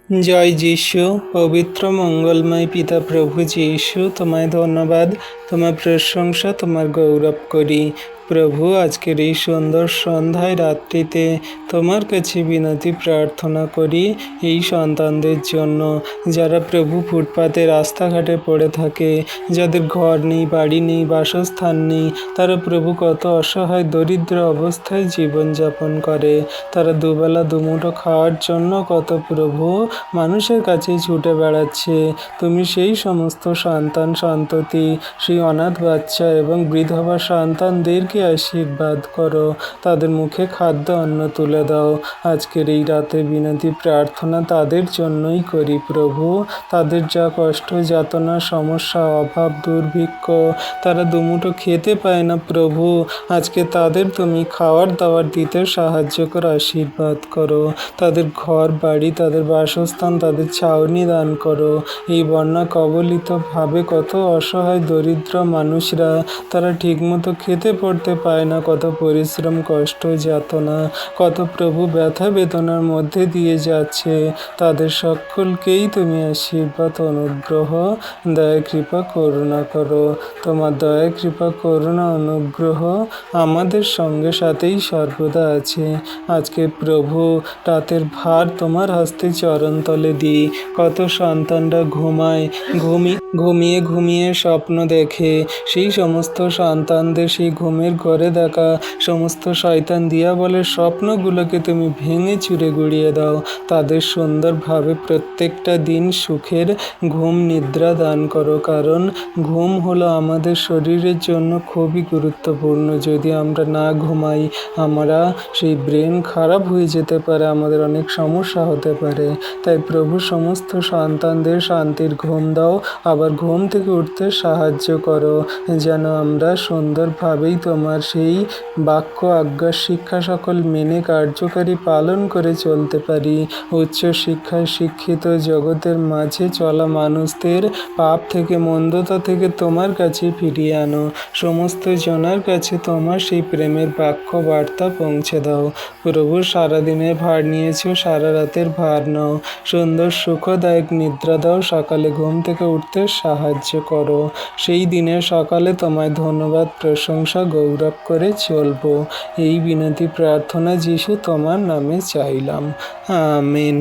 জয় যিশু। পবিত্র মঙ্গলময় পিতা প্রভু যিশু, তোমায় ধন্যবাদ, তোমার প্রশংসা, তোমার গৌরব করি। প্রভু, আজকের এই সুন্দর সন্ধ্যায় রাত্রিতে তোমার কাছে বিনতি প্রার্থনা করি এই সন্তানদের জন্য, যারা প্রভু ফুটপাতে রাস্তাঘাটে পড়ে থাকে, যাদের ঘর নেই, বাড়ি নেই, বাসস্থান নেই। তারা প্রভু কত অসহায় দরিদ্র অবস্থায় জীবনযাপন করে। তারা দুবেলা দুমুঠো খাওয়ার জন্য কত প্রভু মানুষের কাছে ছুটে বেড়াচ্ছে। তুমি সেই সমস্ত সন্তান সন্ততি, সেই অনাথ বাচ্চা এবং বিধবা সন্তানদেরকে আশীর্বাদ করো, তাদের মুখে খাদ্য অন্ন তুলে দাও। আজকের এই রাতে বিনতি প্রার্থনা তাদের জন্যই করি প্রভু। তাদের যা কষ্ট, যাতনা, সমস্যা, অভাব, দুর্ভিক্ষ, তারা দুমুঠো খেতে পায় না প্রভু। আজকে তাদের তুমি খাওয়ার দাওয়ার দিতে সাহায্য করো, আশীর্বাদ করো। তাদের ঘর বাড়ি, তাদের বাসস্থান, তাদের ছাউনি দান করো। এই বন্যা কবলিতভাবে কত অসহায় দরিদ্র মানুষরা, তারা ঠিকমতো খেতে পড়তে পায় না। কত পরিশ্রম, কষ্ট, যাতনা, কত প্রভু ব্যথা বেদনার মধ্যে দিয়ে যাচ্ছে। তাদের সকলকেই তুমি আশীর্বাদ, অনুগ্রহ, দয়া, কৃপা, করুণা করো। তোমার দয়া, কৃপা, করুণা, অনুগ্রহ আমাদের সঙ্গে সাথেই সর্বদা আছে। আজকে প্রভু রাতের ভার তোমার হস্তে চরণতলে দিই। কত সন্তানরা ঘুমায়, ঘুমিয়ে ঘুমিয়ে স্বপ্ন দেখে। সেই সমস্ত সন্তানদের সেই ঘুমের ঘরে দেখা সমস্ত শয়তান দিয়া বলে স্বপ্নগুলোকে তুমি ভেঙে চুরে গুড়িয়ে দাও। তাদের সুন্দরভাবে প্রত্যেকটা দিন সুখের ঘুম নিদ্রা দান করো, কারণ ঘুম হলো আমাদের শরীরের জন্য খুবই গুরুত্বপূর্ণ। যদি আমরা না ঘুমাই, আমরা সেই ব্রেন খারাপ হয়ে যেতে পারে, আমাদের অনেক সমস্যা হতে পারে। তাই প্রভু সমস্ত সন্তানদের শান্তির ঘুম দাও, আবার ঘুম থেকে উঠতে সাহায্য করো, যেন আমরা সুন্দরভাবেই তোমার সেই বাক্য, আজ্ঞা, শিক্ষা সকল মেনে কার্যকারী পালন করে চলতে পারি। উচ্চ শিক্ষায় শিক্ষিত জগতের মাঝে চলা মানুষদের পাপ থেকে, মন্দতা থেকে তোমার কাছে ফিরিয়ে আনো। সমস্ত জনার কাছে তোমার সেই প্রেমের বাক্য বার্তা পৌঁছে দাও। প্রভু, সারাদিনের ভার নিয়েছো, সারা রাতের ভার নাও। সুন্দর সুখদায়ক নিদ্রা দাও, সকালে ঘুম থেকে উঠতে সাহায্য করো। সেই দিনের সকালে তোমায় ধন্যবাদ, প্রশংসা, গৌরব করে চলবো। এই বিনতি প্রার্থনা যিশু তোমার নামে চাইলাম, আমিন।